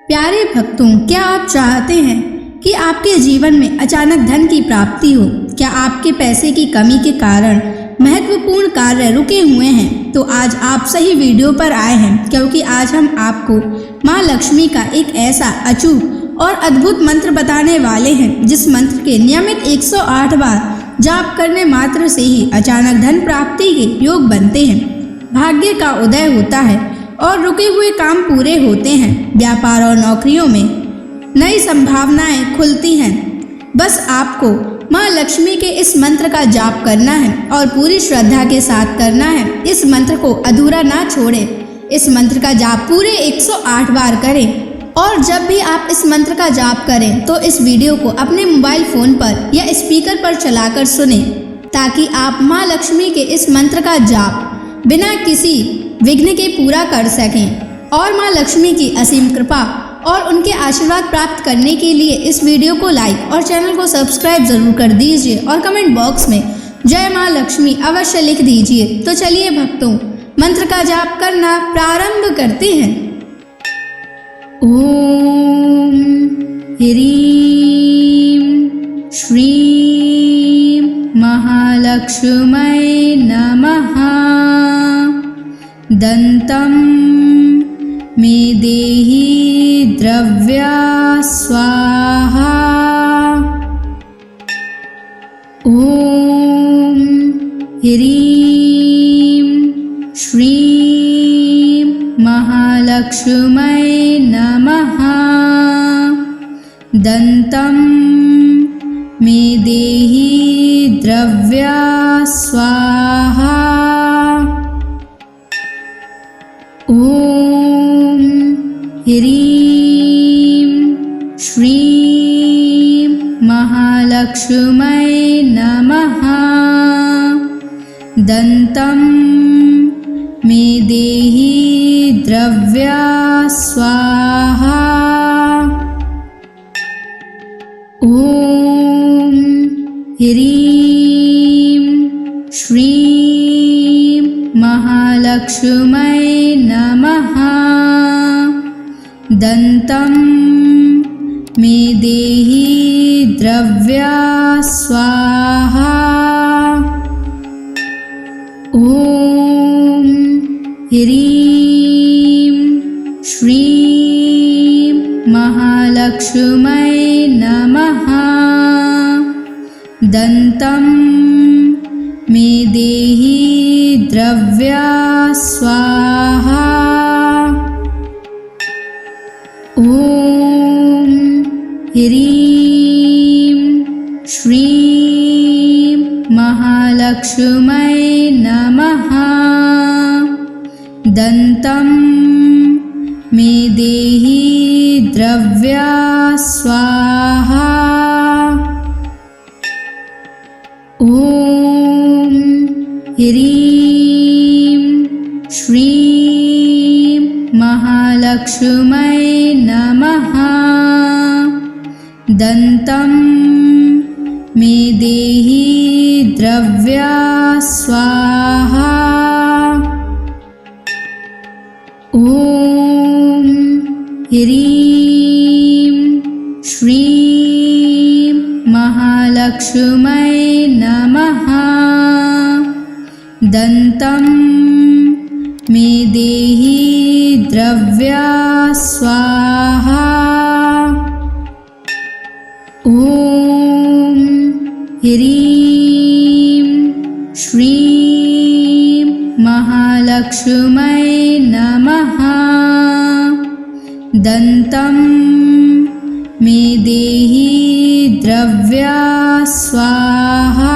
प्यारे भक्तों, क्या आप चाहते हैं कि आपके जीवन में अचानक धन की प्राप्ति हो? क्या आपके पैसे की कमी के कारण महत्वपूर्ण कार्य रुके हुए हैं? तो आज आप सही वीडियो पर आए हैं, क्योंकि आज हम आपको माँ लक्ष्मी का एक ऐसा अचूक और अद्भुत मंत्र बताने वाले हैं, जिस मंत्र के नियमित 108 बार जाप करने मात्र से ही अचानक धन प्राप्ति के योग बनते हैं, भाग्य का उदय होता है और रुके हुए काम पूरे होते हैं। व्यापार और नौकरियों में नई संभावनाएं खुलती हैं। बस आपको माँ लक्ष्मी के इस मंत्र का जाप करना है और पूरी श्रद्धा के साथ करना है। इस मंत्र को अधूरा ना छोड़ें। इस मंत्र का जाप पूरे 108 बार करें और जब भी आप इस मंत्र का जाप करें तो इस वीडियो को अपने मोबाइल फोन पर या स्पीकर पर चलाकर सुनें, ताकि आप माँ लक्ष्मी के इस मंत्र का जाप बिना किसी विघ्न के पूरा कर सकें। और माँ लक्ष्मी की असीम कृपा और उनके आशीर्वाद प्राप्त करने के लिए इस वीडियो को लाइक और चैनल को सब्सक्राइब जरूर कर दीजिए और कमेंट बॉक्स में जय माँ लक्ष्मी अवश्य लिख दीजिए। तो चलिए भक्तों, मंत्र का जाप करना प्रारंभ करते हैं। ओम ह्रीं श्रीं महालक्ष्मै नमः। दन्तं मे देहि द्रव्या स्वाहा। ओम ह्रीं श्रीं महालक्ष्मै नमः। दन्तं मे देहि द्रव्या स्वाहा। ओम ह्रीं श्रीं महालक्ष्मै नमः। दन्तं मे देहि द्रव्या स्वाहा। ओम ह्रीं श्रीं महालक्ष्मै नमः। दन्तं मे देहि द्रव्या स्वाहा। ओम ह्रीं श्रीं महालक्ष्मै नमः। दन्तं मे देहि द्रव्या स्वाहा। ओम ह्रीं श्रीं महालक्ष्मै नमः। दन्तं मे देहि द्रव्या स्वाहा। ओम ह्रीं श्रीं महालक्ष्मै नमः। दन्तं मे देहि द्रव्या स्वाहा। ओम ह्रीं श्रीं महालक्ष्मै नमः। दन्तं मे देहि द्रव्या स्वाहा। ओम ह्रीं श्रीं महालक्ष्मै नमः। दन्तं मे देहि द्रव्या स्वाहा।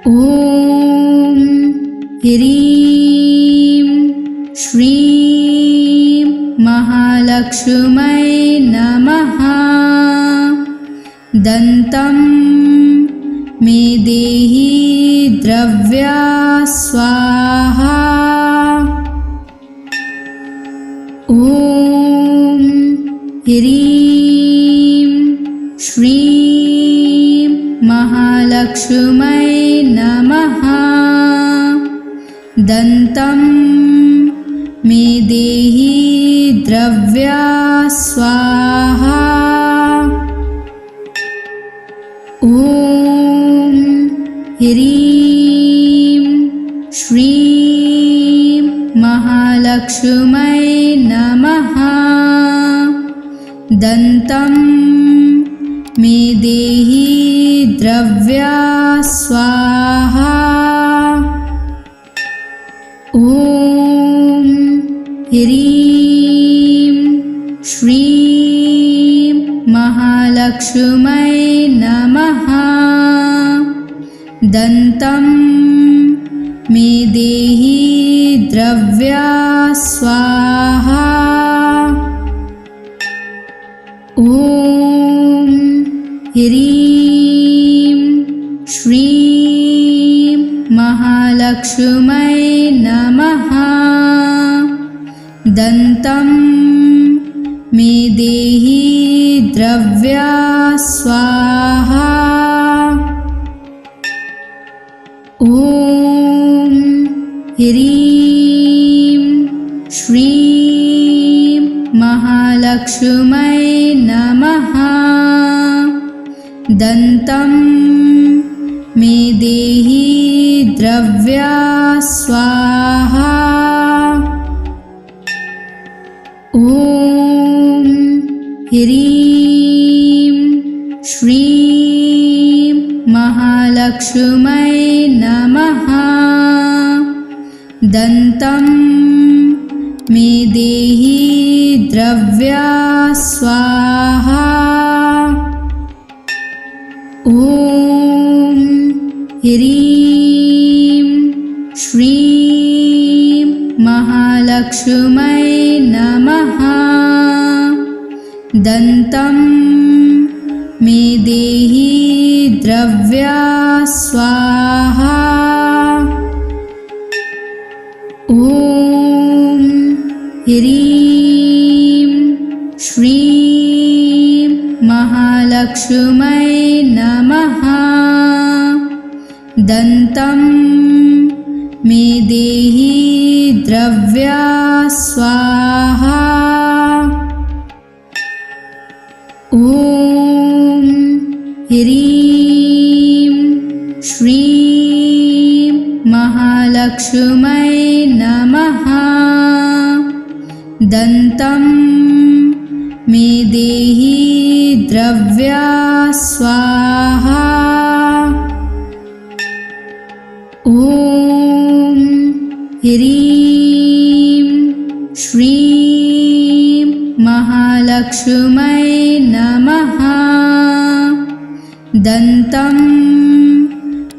ओम ह्रीं श्रीं महालक्ष्मै नमः। दन्तं मे देहि द्रव्या स्वाहा। ओम ह्रीं श्रीं महालक्ष्मै नमः। दन्तं मे देहि ह्रीं श्रीं महालक्ष्मै नमः। दन्तं मे देहि द्रव्या स्वाहा। ॐ ह्रीं श्रीं महालक्ष्मै नमः। दन्तं मे देहि द्रव्या स्वाहा। ॐ ह्रीं श्रीं महालक्ष्मै नमः। दन्तं मे देहि द्रव्या स्वाहा। ॐ ह्रीं श्रीं महालक्ष्मै नमः। दन्तं मे देहि द्रव्या स्वाहा। ॐ ह्रीं श्रीं महालक्ष्मै नमः। दन्तं मे देहि द्रव्या स्वाहा। ॐ ह्रीं श्रीं महालक्ष्मै नमः। दन्तं मे देहि द्रव्या स्वाहा। ॐ ह्रीं श्रीं महालक्ष्मै नमः। दन्तं मे देहि द्रव्या स्वाहा। ॐ ह्रीं श्रीं महालक्ष्मै नमः। दन्तं मे देहि द्रव्या स्वाहा। ॐ ह्रीं श्रीं महालक्ष्मै नमः। दन्तं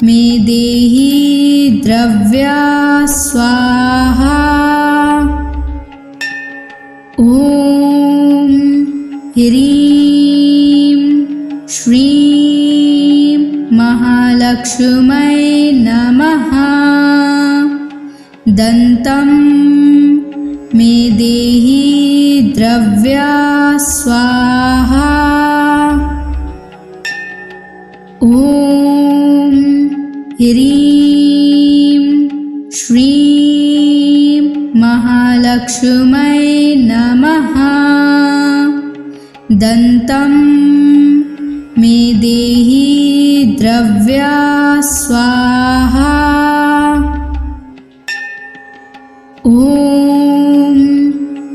मे देहि द्रव्या स्वाहा। ॐ ह्रीं श्रीं महालक्ष्मै नमः। दन्तं मे देहि द्रव्या स्वाहा। ॐ ह्रीं श्रीं महालक्ष्मै नमः। दन्तं मे देहि द्रव्या स्वाहा। ॐ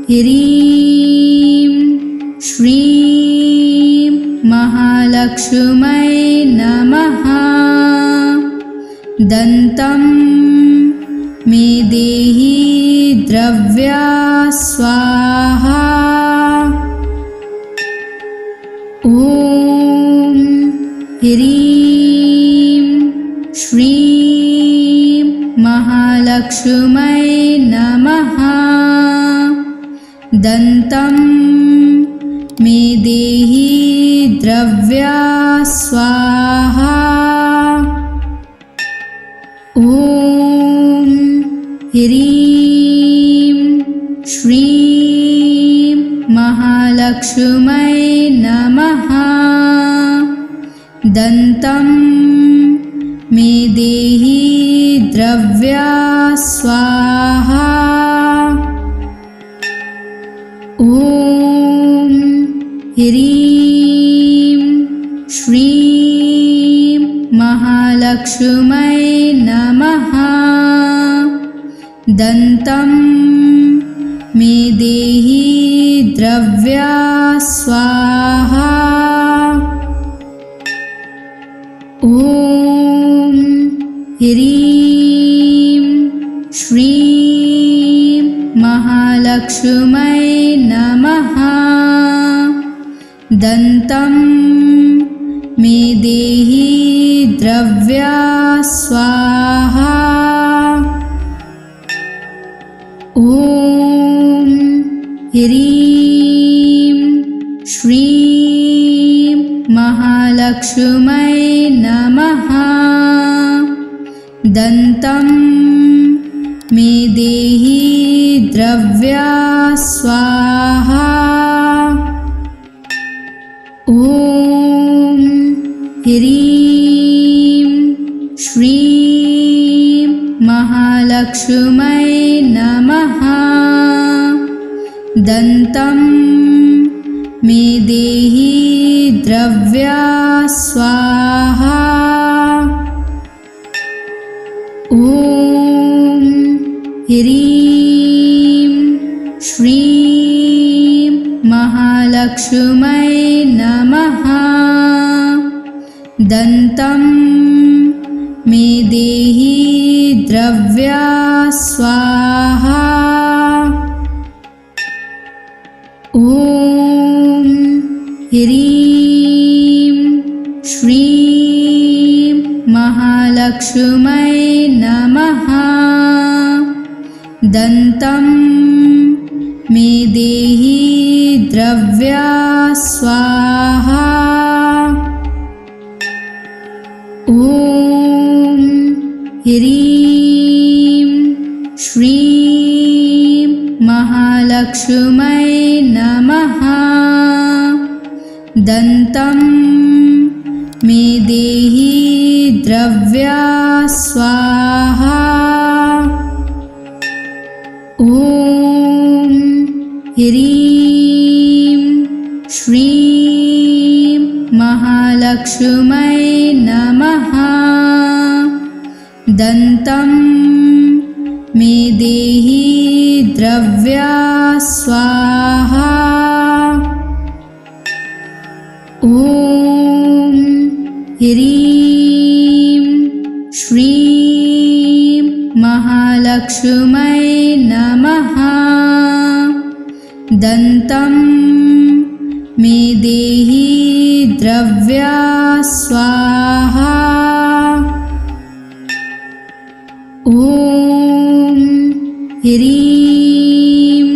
ह्रीं श्रीं महालक्ष्मै नमः। दन्तं मे देहि द्रव्या स्वाहा। ॐ ह्रीं श्रीं महालक्ष्मै नमः। दन्तं मे देहि द्रव्या स्वाहा। ॐ ह्रीं श्रीं महालक्ष्मै नमः। दन्तं मे देहि द्रव्या स्वाहा। ॐ ह्रीं श्रीं महालक्ष्मै महालक्ष्मै नमः। दन्तं मे देहि द्रव्या स्वाहा। ॐ ह्रीं श्रीं महालक्ष्मै नमः। दन्तं मे देहि द्रव्या स्वाहा। ॐ ह्रीं श्रीं महालक्ष्मै नमः। दन्तं मे देहि द्रव्या स्वाहा। ॐ ह्रीं श्रीं महालक्ष्मै नमः। दन्तं मे देहि द्रव्या स्वाहा। ॐ ह्रीं श्रीं महालक्ष्मै नमः। दन्तं मे देहि द्रव्या स्वाहा। ॐ ह्रीं श्रीं महालक्ष्मै नमः। दन्तं मे देहि द्रव्या स्वाहा। ॐ ह्रीं श्रीं महालक्ष्मै नमः। दन्तं मे देहि द्रव्या स्वाहा। ॐ ह्रीं श्रीं महालक्ष्मै नमः। दन्तं मे देहि द्रव्या स्वाहा। ॐ ह्रीं श्रीं महालक्ष्मै नमः। दन्तं मे देहि द्रव्या स्वाहा। ॐ ह्रीं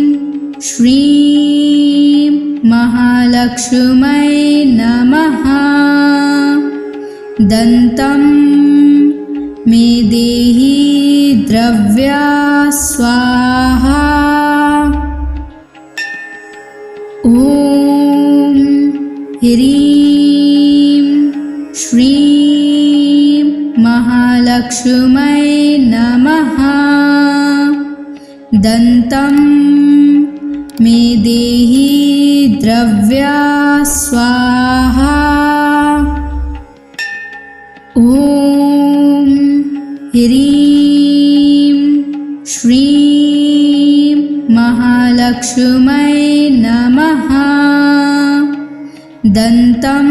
श्रीं महालक्ष्मै नमः। दन्तं मे देहि द्रव्या स्वाहा। ॐ ह्रीं श्रीं महालक्ष्मै नमः। दन्तं मे देहि द्रव्या स्वाहा। ॐ ह्रीं श्रीं महालक्ष्मै नमः। दन्तं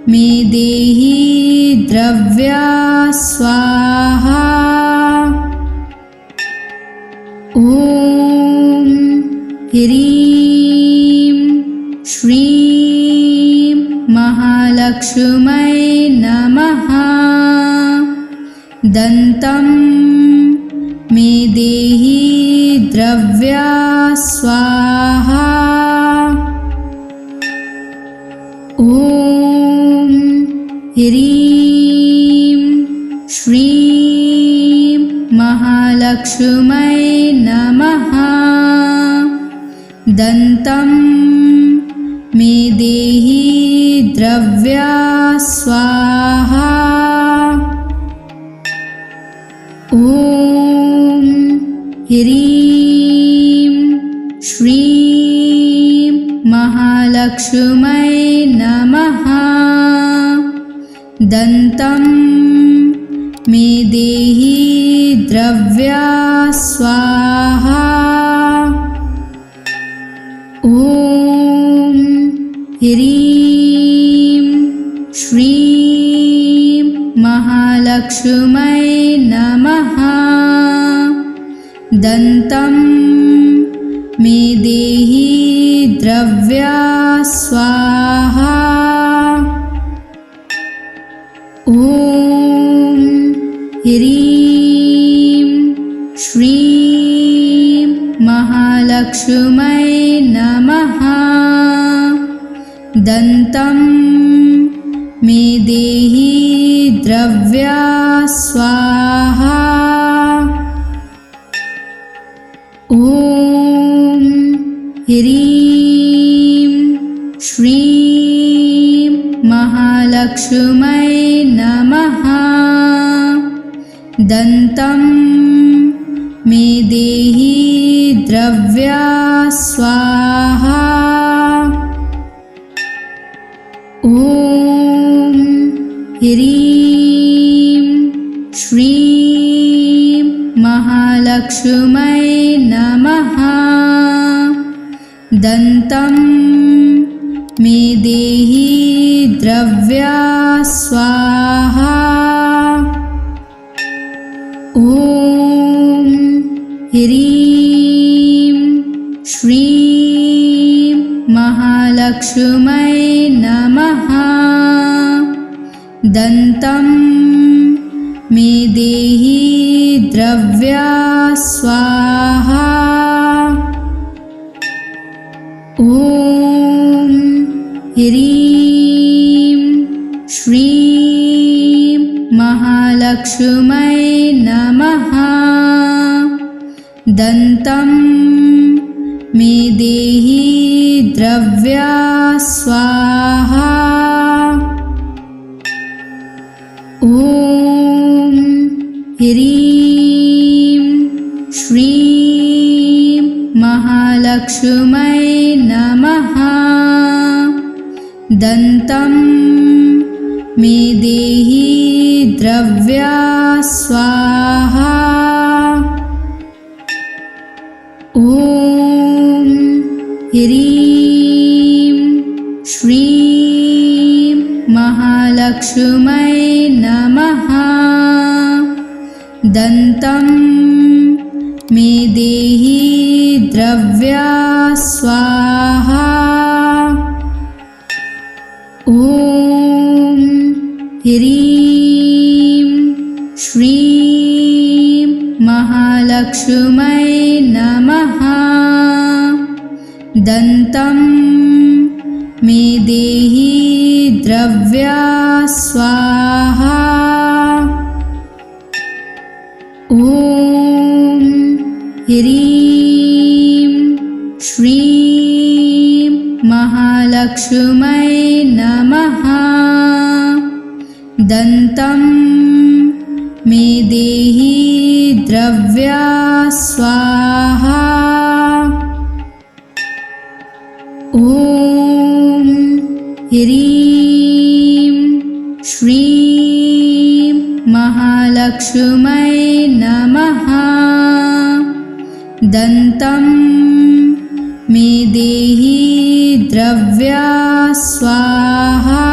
मे देहि द्रव्या स्वाहा। ॐ ह्रीं श्रीं महालक्ष्मै नमः। दन्तं मे देहि द्रव्या स्वाहा। ॐ ह्रीं श्रीं महालक्ष्मै नमः। दन्तं मे देहि द्रव्या स्वाहा। ॐ ह्रीं श्रीं महालक्ष्मै नमः। दन्तं मे देहि द्रव्या स्वाहा। ॐ ह्रीं श्रीं महालक्ष्मै नमः। दन्तं मे देहि द्रव्या स्वाहा। ॐ ह्रीं श्रीं महालक्ष्मै नमः। दन्तं मे देहि द्रव्या स्वाहा। ॐ ह्रीं श्रीं महालक्ष्मै नमः। दन्तं मे देहि द्रव्या स्वाहा। ॐ ह्रीं श्रीं महालक्ष्मै नमः। दन्तं मे देहि द्रव्या स्वाहा। ॐ ह्रीं श्रीं महालक्ष्मै नमः। दन्तं मे देहि द्रव्या स्वाहा। ॐ ह्रीं श्रीं महालक्ष्मै नमः। दन्तं मे देहि द्रव्या स्वाहा। ॐ ह्रीं श्रीं महालक्ष्मै नमः। दन्तं मे देहि द्रव्या स्वाहा। ॐ ह्रीं श्रीं महालक्ष्मै नमः। दन्तं मे देहि द्रव्या स्वाहा। ॐ ह्रीं श्रीं महालक्ष्मै नमः। दन्तं मे देहि द्रव्या स्वाहा। ॐ ह्रीं श्रीं महालक्ष्मै नमः। दन्तं मे देहि द्रव्या स्वाहा। ॐ ह्रीं श्रीं महालक्ष्मै नमः। दन्तं मे देहि द्रव्या स्वाहा।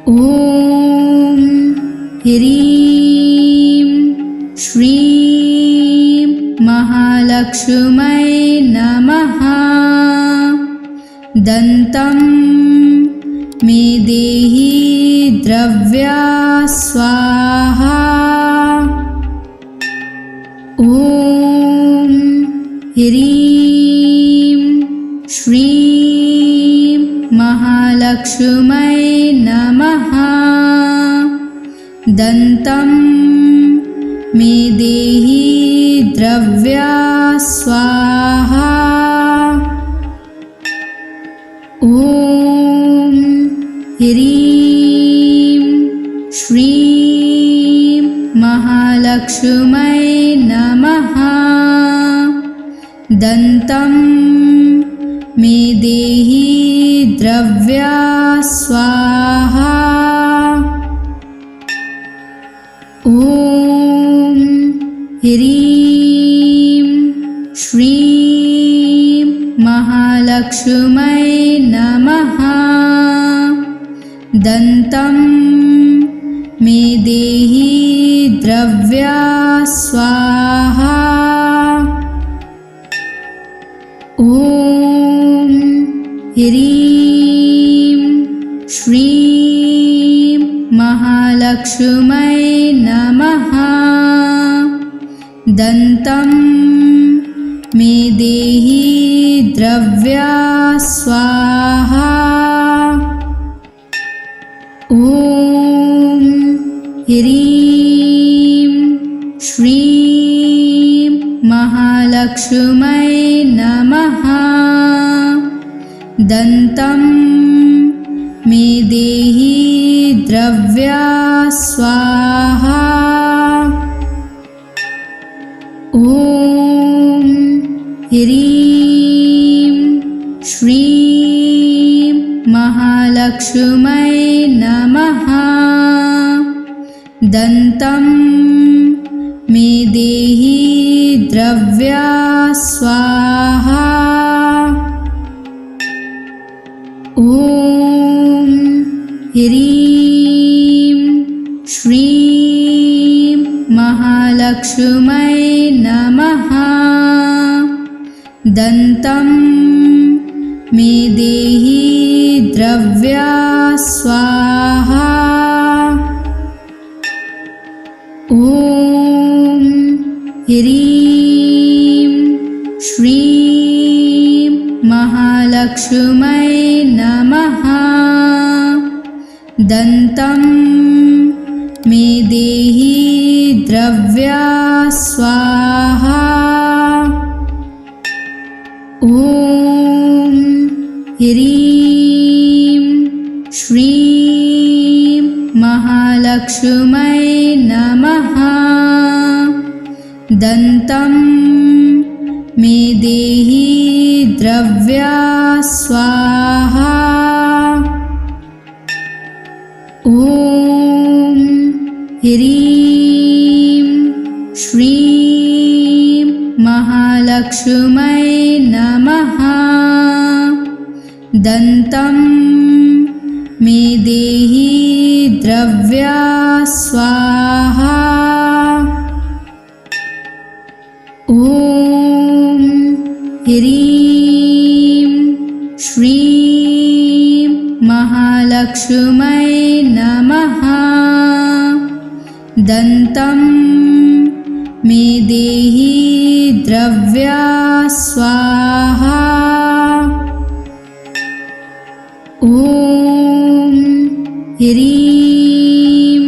ॐ ह्रीं श्रीं महालक्ष्मै नमः। दन्तं मे देहि द्रव्या स्वाहा। ॐ ह्रीं श्रीं महालक्ष्मै नमः। दन्तं मे देहि द्रव्या स्वाहा। ॐ ह्रीं श्रीं महालक्ष्मै नमः। दन्तं मे देहि द्रव्या स्वाहा। ह्रीं श्रीं महालक्ष्मै नमः। दन्तं मे देहि द्रव्या स्वाहा। ॐ ह्रीं श्रीं महालक्ष्मै नमः। दन्तं मे देहि द्रव्या स्वाहा। ॐ ह्रीं श्रीं महालक्ष्मै नमः। दन्तं मे देहि द्रव्या स्वाहा। ॐ ह्रीं श्रीं महालक्ष्मै नमः। दन्तं मे देहि द्रव्या स्वाहा। ॐ ह्रीं श्रीं महालक्ष्मै नमः। दन्तं मे देहि द्रव्या स्वाहा। ॐ ह्रीं श्रीं महालक्ष्मै नमः। दन्तं मे देहि द्रव्या स्वाहा। ॐ ह्रीं श्रीं महालक्ष्मै नमः। दन्तं मे देहि द्रव्या स्वाहा। ॐ ह्रीं श्रीं महालक्ष्मै नमः। दन्तं मे देहि द्रव्या स्वाहा। ॐ ह्रीं श्रीं महालक्ष्मै नमः। दन्तं मे देहि द्रव्या स्वाहा। ॐ ह्रीं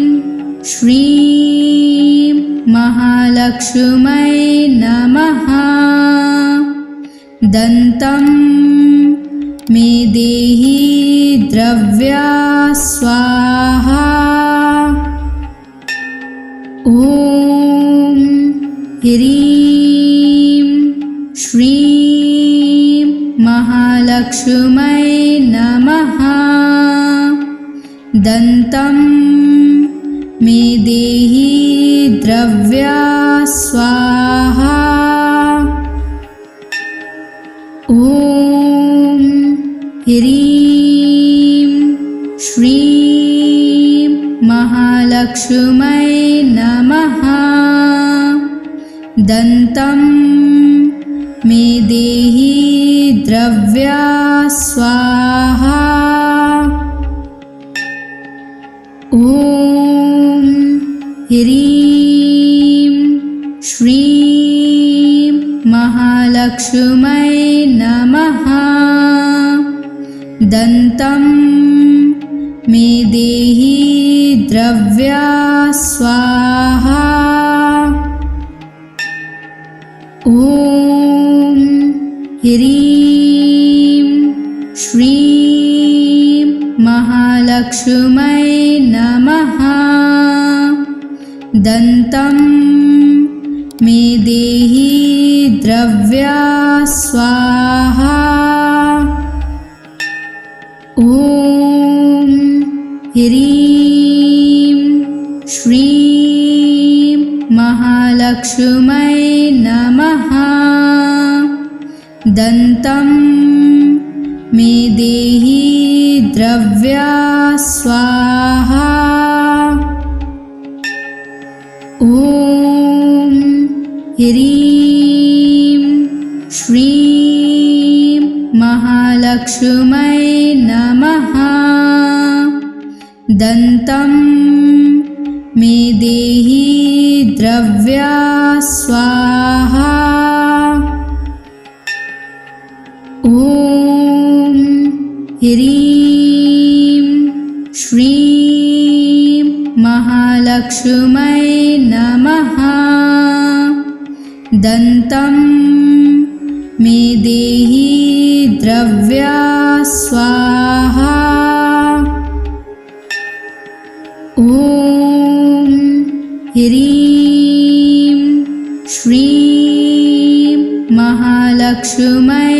श्रीं महालक्ष्मै नमः। दन्तं मे देहि द्रव्या स्वाहा। ॐ ह्रीं श्रीं महालक्ष्मै नमः। दन्तं मे देहि द्रव्या स्वाहा। ॐ ह्रीं श्रीं महालक्ष्मै नमः। दन्तं मे देहि द्रव्या स्वाहा। ॐ ह्रीं श्रीं महालक्ष्मै नमः। दन्तं मे देहि द्रव्या स्वाहा। ॐ ह्रीं श्रीं महालक्ष्मै नमः। दन्तं मे देहि द्रव्या स्वाहा। ॐ ह्रीं श्रीं महालक्ष्मै महालक्ष्मै नमः। दन्तं मे देहि द्रव्या स्वाहा। ॐ ह्रीं श्रीं महालक्ष्मै नमः। दन्तं मे देहि द्रव्या स्वाहा। ॐ ह्रीं श्रीं महालक्ष्मै नमः। दन्तं मे देहि द्रव्या स्वाहा। ॐ ह्रीं श्रीं महालक्ष्मै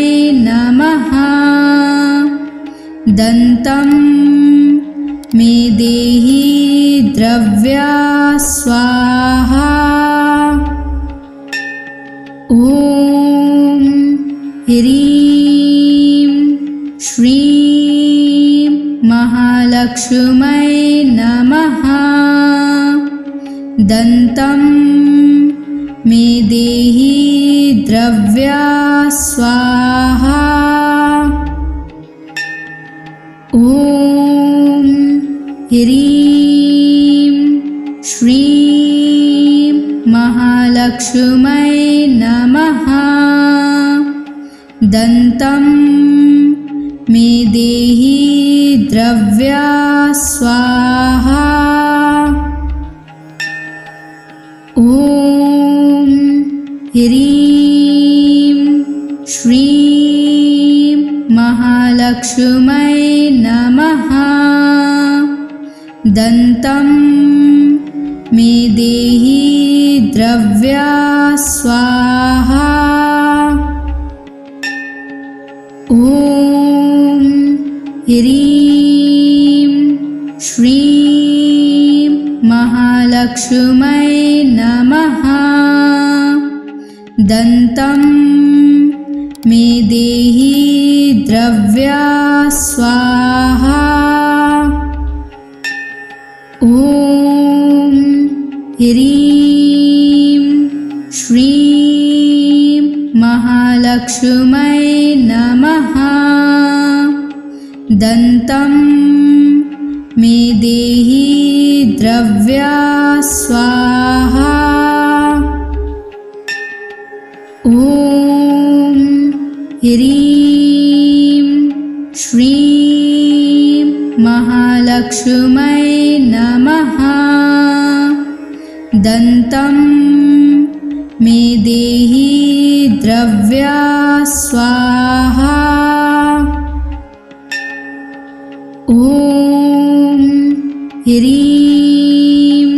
नमः। दन्तं मे देहि द्रव्या स्वाहा। ॐ ह्रीं श्रीं महालक्ष्मै नमः। दन्तं मे देहि द्रव्या स्वाहा। ॐ ह्रीं श्रीं महालक्ष्मै नमः। दन्तं मे देहि द्रव्या स्वाहा। ॐ ह्रीं श्रीं महालक्ष्मै नमः। दन्तं मे देहि द्रव्या स्वाहा। ॐ ह्रीं श्रीं महालक्ष्मै नमः। दन्तं मे देहि द्रव्या स्वाहा। ॐ ह्रीं श्रीं महालक्ष्मै नमः। दन्तं मे देहि द्रव्या स्वाहा। ॐ ह्रीं श्रीं महालक्ष्मै नमः। दन्तं मे देहि द्रव्या स्वाहा। ॐ ह्रीं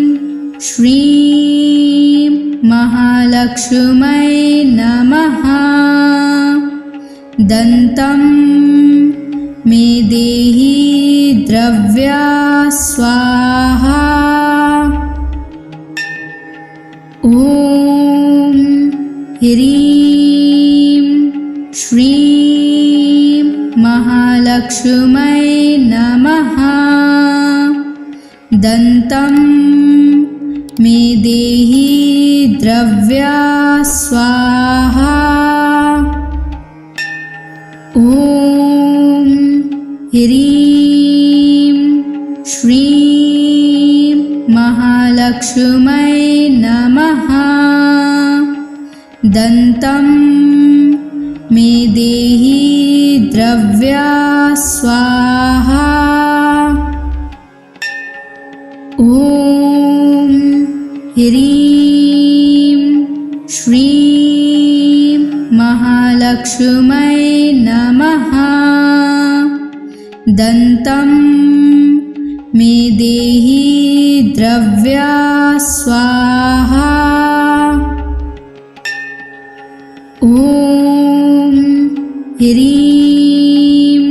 श्रीं महालक्ष्मै नमः। दन्तं मे देहि द्रव्या स्वाहा। ॐ ह्रीं श्रीं महालक्ष्मै नमः। दन्तं मे देहि द्रव्या स्वाहा। ॐ ह्रीं श्रीं महालक्ष्मै नमः। दन्तं मे देहि द्रव्या स्वाहा। ॐ ह्रीं श्रीं महालक्ष्मै नमः। दन्तं मे देहि द्रव्या स्वाहा। ॐ ह्रीं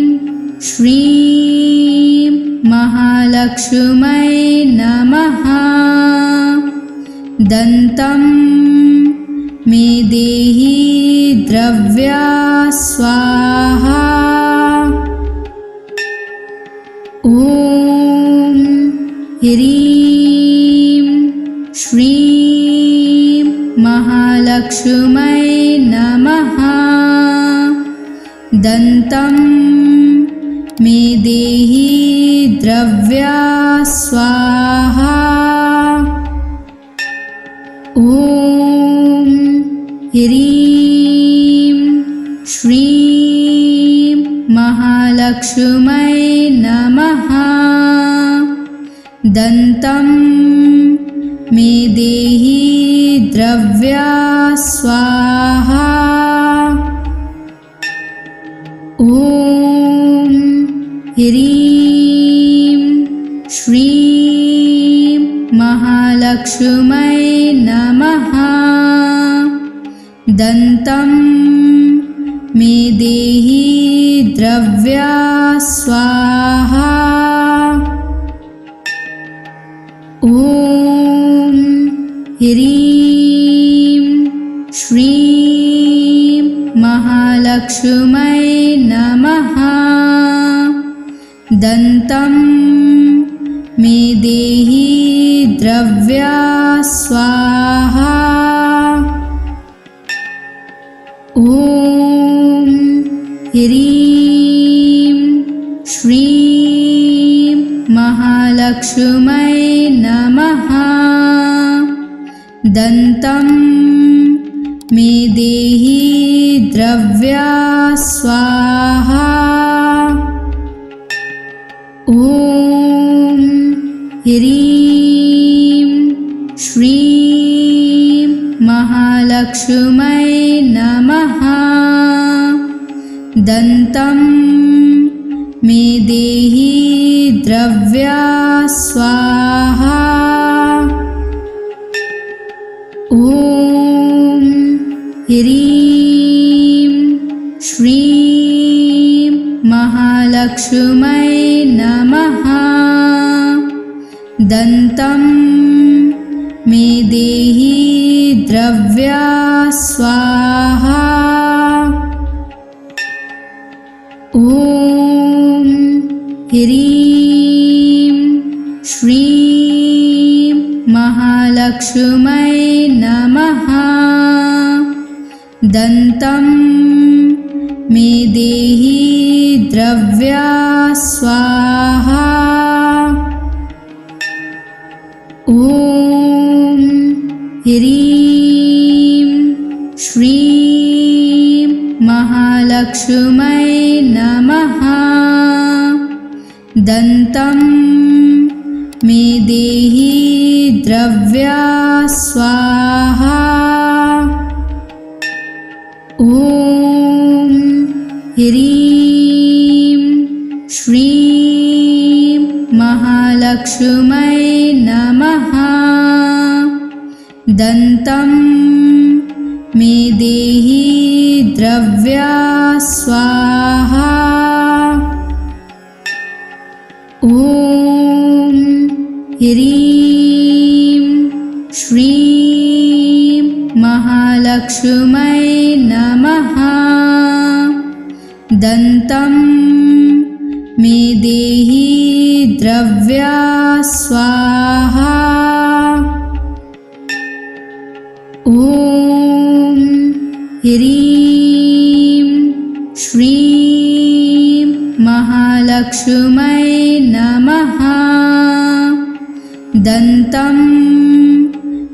श्रीं महालक्ष्मै नमः। दन्तं मे देहि द्रव्या स्वाहा। ॐ ह्रीं श्रीं महालक्ष्मै नमः। दन्तं मे देहि द्रव्या स्वाहा। ॐ ह्रीं श्रीं महालक्ष्मै नमः। दन्तं मे देहि द्रव्या स्वाहा। ॐ ह्रीं श्रीं महालक्ष्मै नमः। दन्तं मे देहि द्रव्या स्वाहा। ॐ ह्रीं श्रीं महालक्ष्मै नमः। दन्तं मे देहि द्रव्या स्वाहा। ॐ ह्रीं श्रीं महालक्ष्मै नमः। दन्तं मे देहि द्रव्या स्वाहा। ॐ ह्रीं श्रीं महालक्ष्मै नमः। दन्तं मे देहि द्रव्या स्वाहा। ॐ ह्रीं श्रीं महालक्ष्मै नमः। दन्तं मे देहि द्रव्या स्वाहा। ॐ ह्रीं श्रीं महालक्ष्मै नमः। दन्तं मे देहि द्रव्या स्वाहा। ॐ ह्रीं श्रीं महालक्ष्मै नमः। दन्तं मे देहि द्रव्या स्वाहा। ॐ ह्रीं श्रीं महालक्ष्मै नमः। दन्तं मे देहि द्रव्या स्वाहा। ॐ ह्रीं श्रीं महालक्ष्मै नमः। दन्तं मे देहि द्रव्या स्वाहा। ॐ ह्रीं श्रीं महालक्ष्मै नमः। दन्तं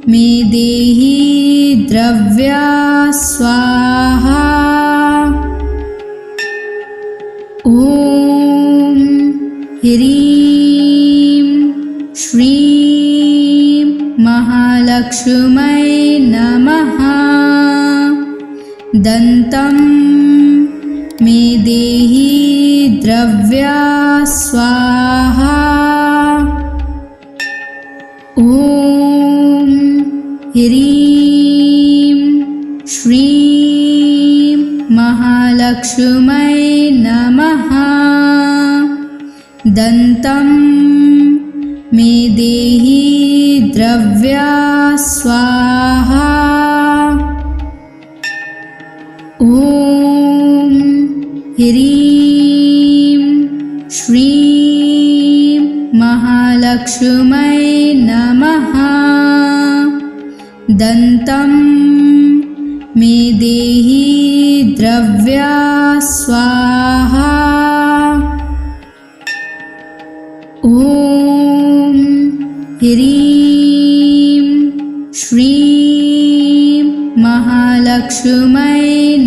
मे देहि द्रव्या स्वाहा। ॐ ह्रीं श्रीं महालक्ष्मै नमः। दन्तं मे देहि द्रव्या स्वाहा। ॐ ह्रीं श्रीं महालक्ष्मै नमः। दन्तं मे देहि द्रव्या स्वाहा। ह्रीं श्रीं महालक्ष्मै नमः। दन्तं मे देहि द्रव्या स्वाहा। ॐ ह्रीं श्रीं महालक्ष्मै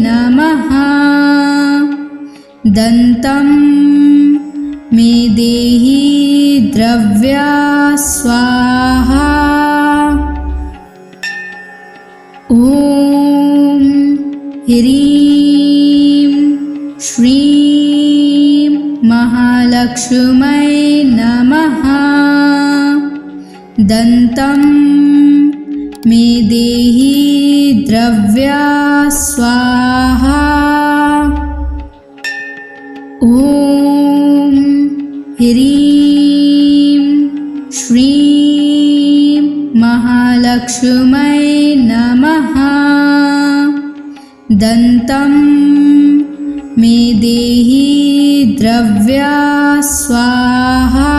नमः। दन्तं मे देहि द्रव्या स्वाहा। ॐ ह्रीं श्रीं महालक्ष्मै नमः। दन्तं मे देहि द्रव्या स्वाहा। ॐ ह्रीं श्रीं महालक्ष्मै नमः। दन्तं मे देहि द्रव्या स्वाहा।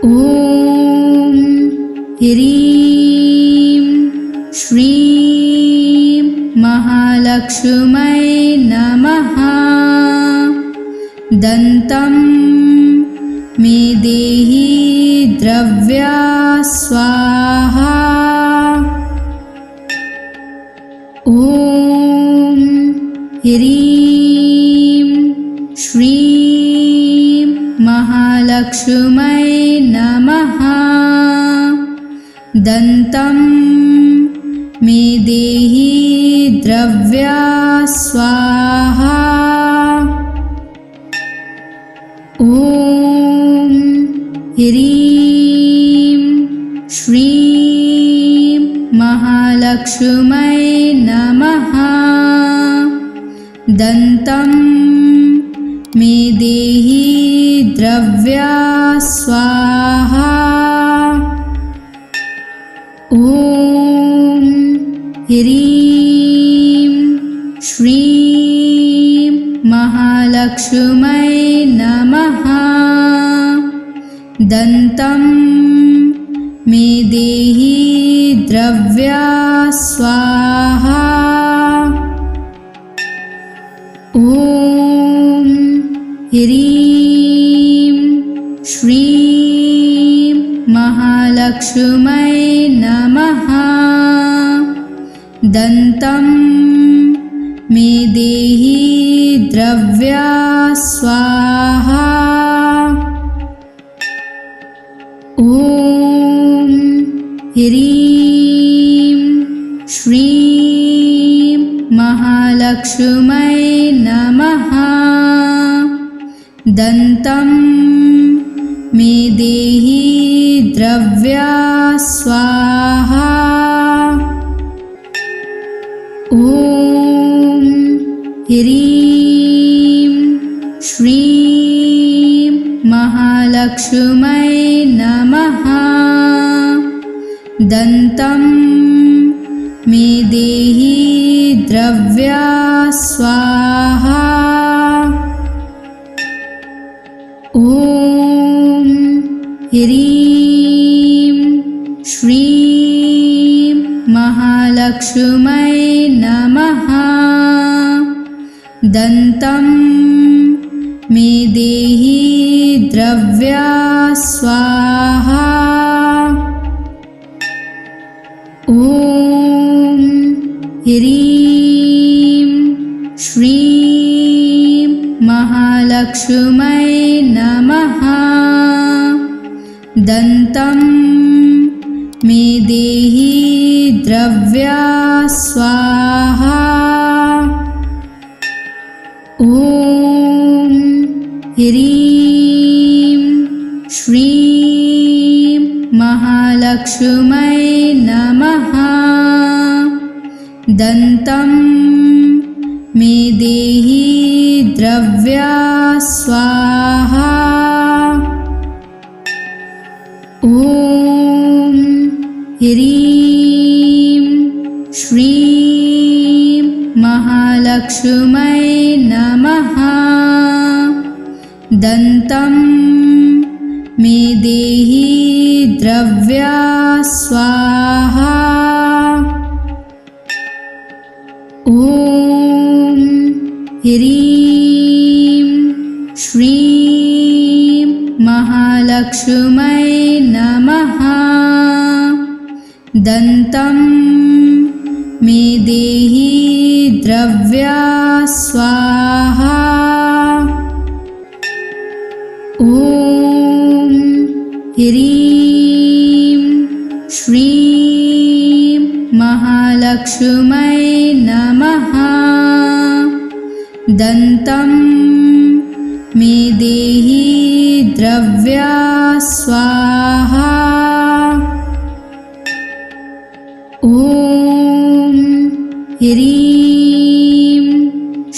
ॐ ह्रीं श्रीं महालक्ष्मै नमः। दन्तं मे देहि द्रव्या स्वाहा। ॐ ह्रीं श्रीं महालक्ष्मै नमः। दन्तं मे देहि द्रव्या स्वाहा। ॐ ह्रीं श्रीं महालक्ष्मै नमः। दन्तं मे देहि द्रव्या स्वाहा। ॐ ह्रीं श्रीं महालक्ष्मै नमः। दन्तं मे देहि द्रव्या स्वाहा। ॐ ह्रीं श्रीं महालक्ष्मै नमः। दन्तं मे देहि द्रव्या स्वाहा। ॐ ह्रीं श्रीं महालक्ष्मै नमः। दन्तं मे देहि द्रव्या स्वाहा। ॐ ह्रीं श्रीं महालक्ष्मै नमः। दन्तं मे देहि द्रव्या स्वाहा। ॐ ह्रीं श्रीं महालक्ष्मै नमः। दन्तं मे देहि द्रव्या स्वाहा। ॐ ह्रीं श्रीं महालक्ष्मै नमः। दन्तं मे देहि द्रव्या स्वाहा। ॐ ह्रीं श्रीं महालक्ष्मै नमः। दन्तं मे देहि द्रव्या स्वाहा। ॐ ह्रीं श्रीं महालक्ष्मै महालक्ष्मै नमः। दन्तं मे देहि द्रव्या स्वाहा। ॐ ह्रीं श्रीं महालक्ष्मै नमः। दन्तं मे देहि द्रव्या स्वाहा। ॐ ह्रीं श्रीं महालक्ष्मै नमः। दन्तं मे देहि द्रव्या स्वाहा। ॐ ह्रीं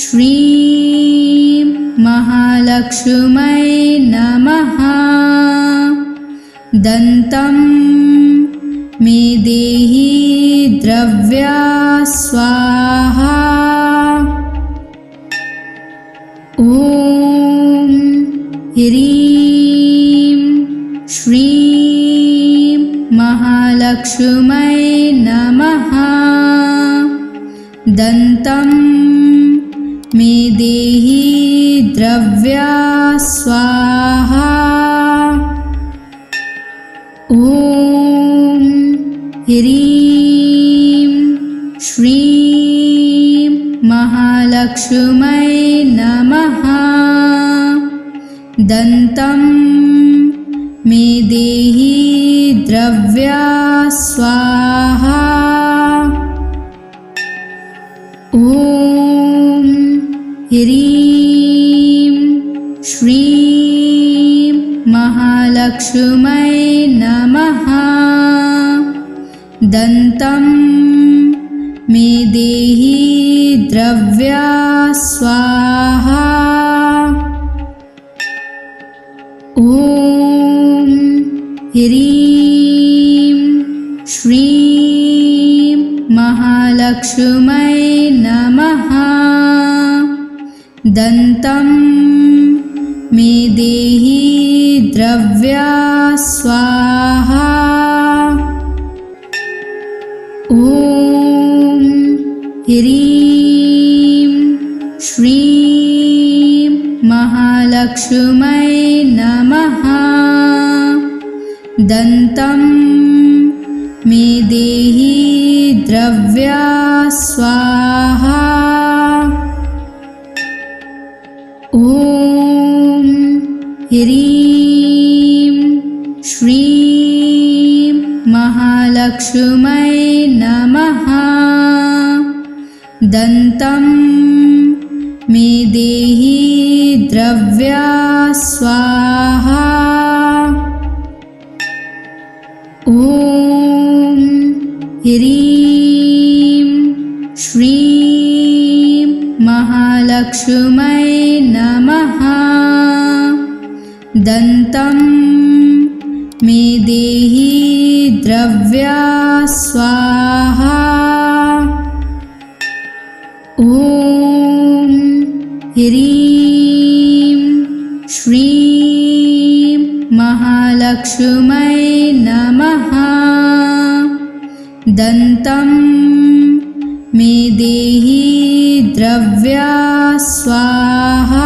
श्रीं महालक्ष्मै नमः। दन्तं मे देहि द्रव्या स्वाहा। ॐ ह्रीं श्रीं महालक्ष्मै नमः। दन्तं मे देहि द्रव्या स्वाहा। ॐ ह्रीं श्रीं महालक्ष्मै नमः। दन्तं मे देहि द्रव्या स्वाहा। ॐ ह्रीं श्रीं महालक्ष्मै नमः। दन्तं मे देहि द्रव्या स्वाहा। ॐ ह्रीं श्रीं महालक्ष्मै नमः। दन्तं मे देहि द्रव्या स्वाहा। ॐ ह्रीं श्रीं महालक्ष्मै नमः। दन्तं मे देहि द्रव्या स्वाहा। ॐ ह्रीं श्रीं महालक्ष्मै नमः। दन्तं मे देहि द्रव्या स्वाहा। ॐ ह्रीं श्रीं महालक्ष्मै नमः। दन्तं मे देहि द्रव्या स्वाहा। ॐ ह्रीं श्रीं महालक्ष्मै नमः। दन्तं मे देहि द्रव्या स्वाहा।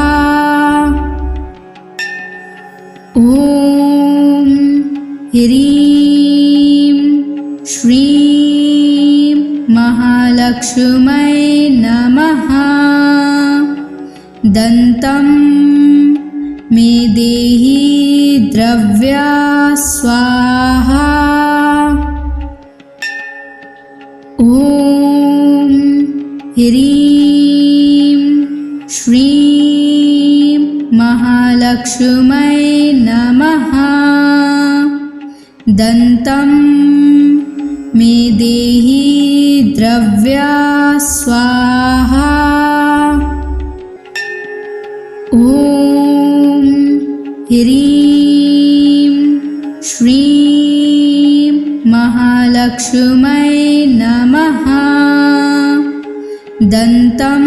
ॐ ह्रीं श्रीं महालक्ष्मै नमः। दन्तं मे देहि द्रव्या स्वाहा। ॐ ह्रीं श्रीं महालक्ष्मै नमः। दन्तं मे देहि द्रव्या स्वाहा। ॐ ह्रीं श्रीं महालक्ष्मै नमः। दन्तं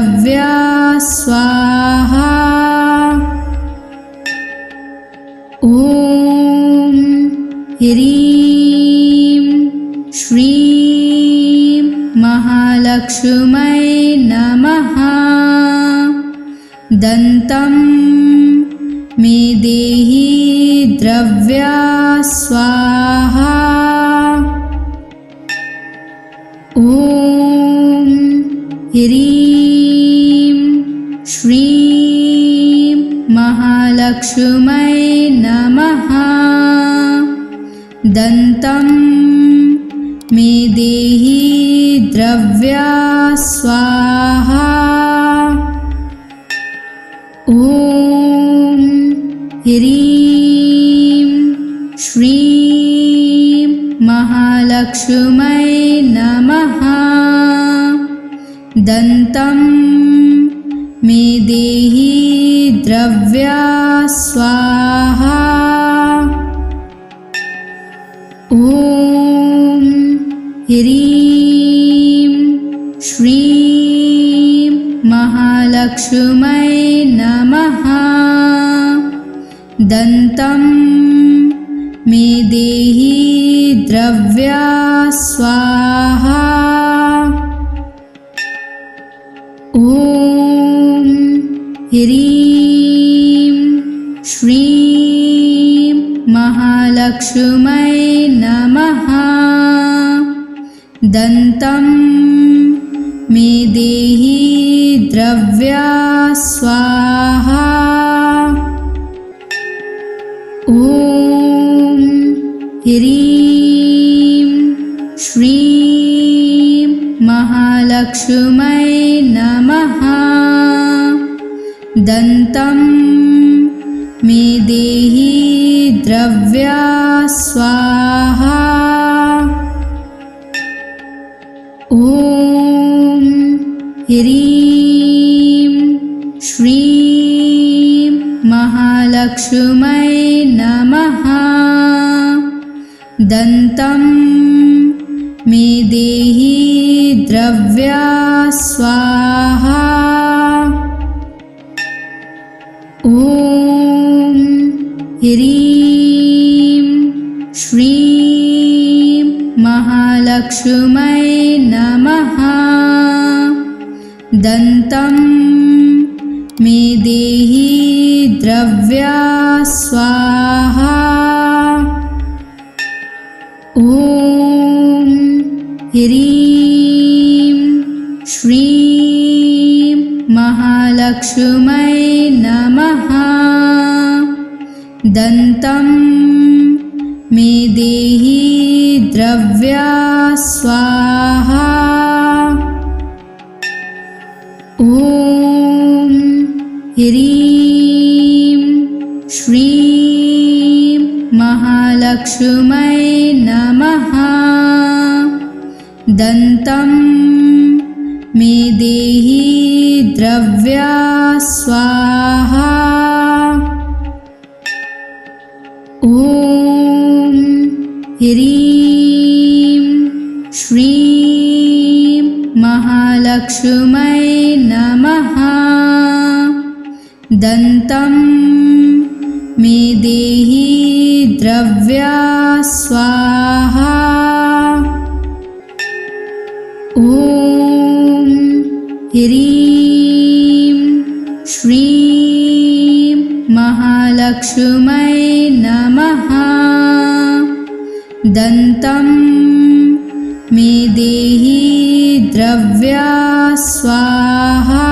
द्रव्या स्वाहा। ॐ ह्रीं श्रीं महालक्ष्मै नमः। दन्तं मे देहि द्रव्या स्वाहा। ॐ ह्रीं श्रीं महालक्ष्मै नमः। दन्तं मे देहि द्रव्या स्वाहा। ॐ ह्रीं श्रीं महालक्ष्मै नमः। दन्तं मे देहि द्रव्या स्वाहा। ॐ ह्रीं श्रीं महालक्ष्मै नमः। दन्तं मे देहि द्रव्या स्वाहा। ॐ ह्रीं श्रीं महालक्ष्मै नमः। दन्तं मे देहि द्रव्या स्वाहा। ॐ ह्रीं श्रीं महालक्ष्मै नमः। दन्तं मे देहि द्रव्या स्वाहा। ॐ ह्रीं श्रीं महालक्ष्मै नमः। दन्तं मे देहि द्रव्या स्वाहा। ॐ ह्रीं श्रीं महालक्ष्मै नमः। दन्तं मे देहि द्रव्या स्वाहा। ॐ ह्रीं श्रीं महालक्ष्मै नमः। दन्तं मे देहि द्रव्या स्वाहा। ॐ ह्रीं श्रीं महालक्ष्मै नमः। दन्तं मे देहि द्रव्या स्वाहा। ॐ ह्रीं श्रीं महालक्ष्मै नमः। दन्तं मे देहि द्रव्या स्वाहा। ॐ ह्रीं श्रीं महालक्ष्मै नमः। दन्तं मे देहि द्रव्या स्वाहा।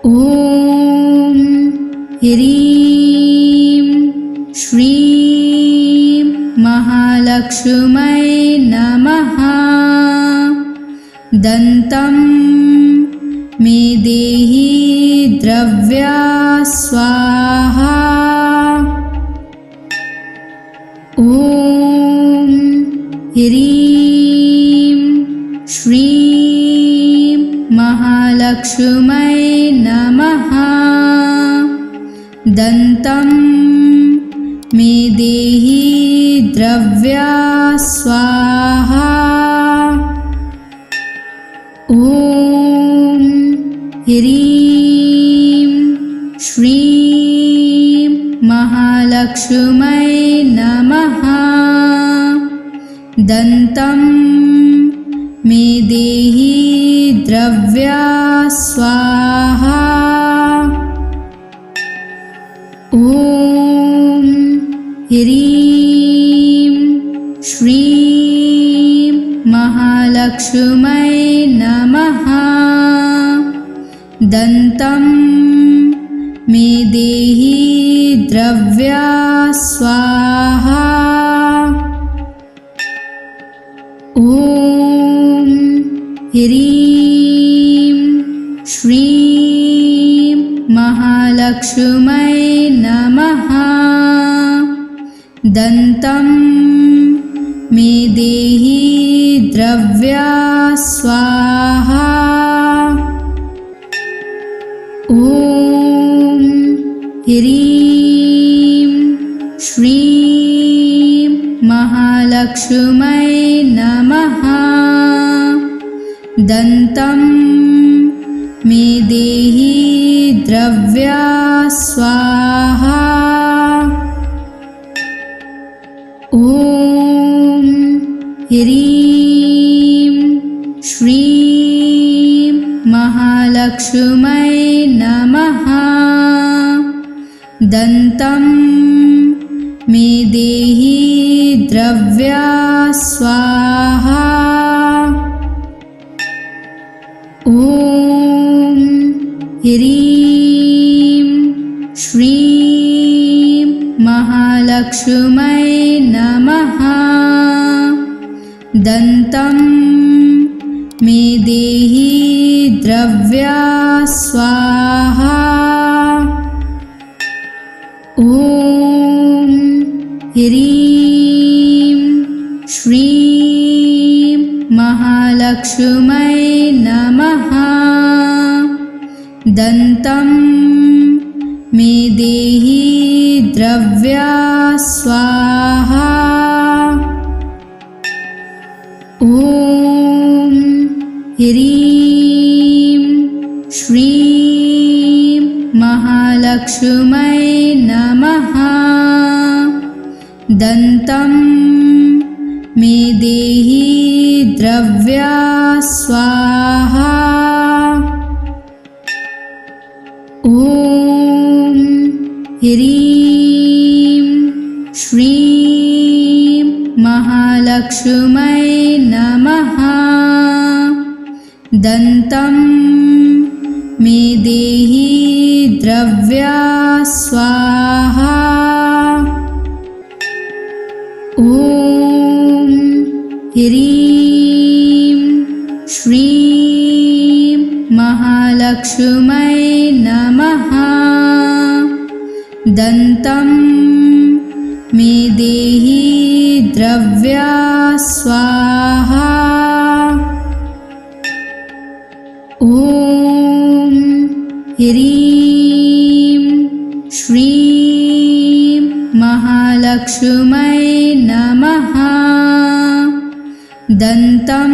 ॐ ह्रीं श्रीं महालक्ष्मै नमः। दन्तं मे देहि द्रव्या स्वाहा। ॐ ह्रीं श्रीं महालक्ष्मै नमः। दन्तं मे देहि द्रव्या स्वाहा। महालक्ष्मै नमः। दन्तं मे देहि द्रव्या स्वाहा। ॐ ह्रीं श्रीं महालक्ष्मै नमः। दन्तं मे देहि द्रव्या स्वाहा। ॐ ह्रीं श्रीं महालक्ष्मै नमः। दन्तं मे देहि द्रव्या स्वाहा। ॐ ह्रीं श्रीं महालक्ष्मै नमः। दन्तं मे देहि द्रव्या स्वाहा। ॐ ह्रीं श्रीं महालक्ष्मै नमः। दन्तं मे देहि द्रव्या स्वाहा। ॐ ह्रीं श्रीं महालक्ष्मै नमः। दन्तं मे देहि द्रव्या स्वाहा। ॐ ह्रीं श्रीं महालक्ष्मै नमः। दन्तं मे देहि द्रव्या स्वाहा। ॐ ह्रीं श्रीं महालक्ष्मै नमः। दन्तं मे देहि द्रव्या स्वाहा। ॐ ह्रीं श्रीं महालक्ष्मै नमः। दन्तं मे देहि द्रव्या स्वाहा। ॐ ह्रीं श्रीं महालक्ष्मै नमः। दन्तं मे देहि द्रव्या स्वाहा। ॐ ह्रीं श्रीं महालक्ष्मै नमः। दन्तं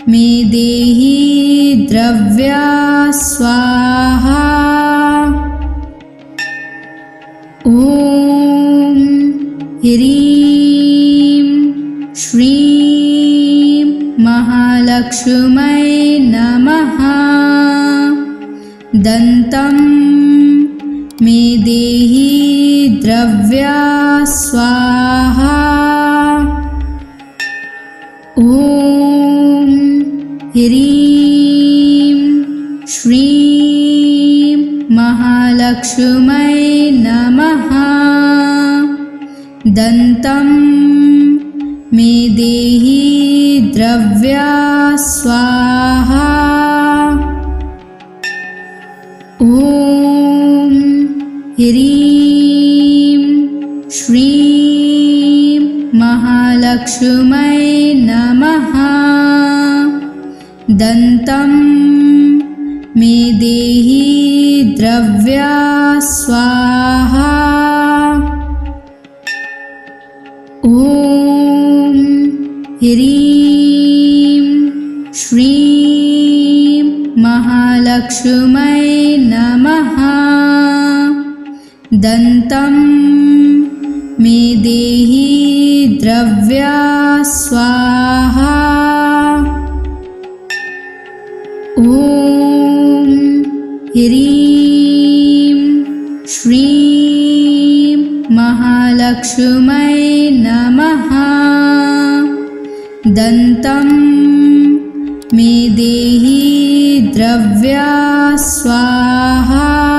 मे देहि द्रव्या स्वाहा। ॐ ह्रीं श्रीं महालक्ष्मै नमः। दन्तं मे देहि द्रव्या स्वाहा। ॐ ह्रीं श्रीं महालक्ष्मै नमः। दन्तं मे देहि द्रव्या स्वाहा। ॐ ह्रीं श्रीं महालक्ष्मै नमः। दन्तं मे देहि द्रव्या स्वाहा। ॐ ह्रीं श्रीं महालक्ष्मै नमः। दन्तं देहि द्रव्या स्वाहा। ॐ ह्रीं श्रीं महालक्ष्मै नमः। दन्तं मे देहि द्रव्या स्वाहा।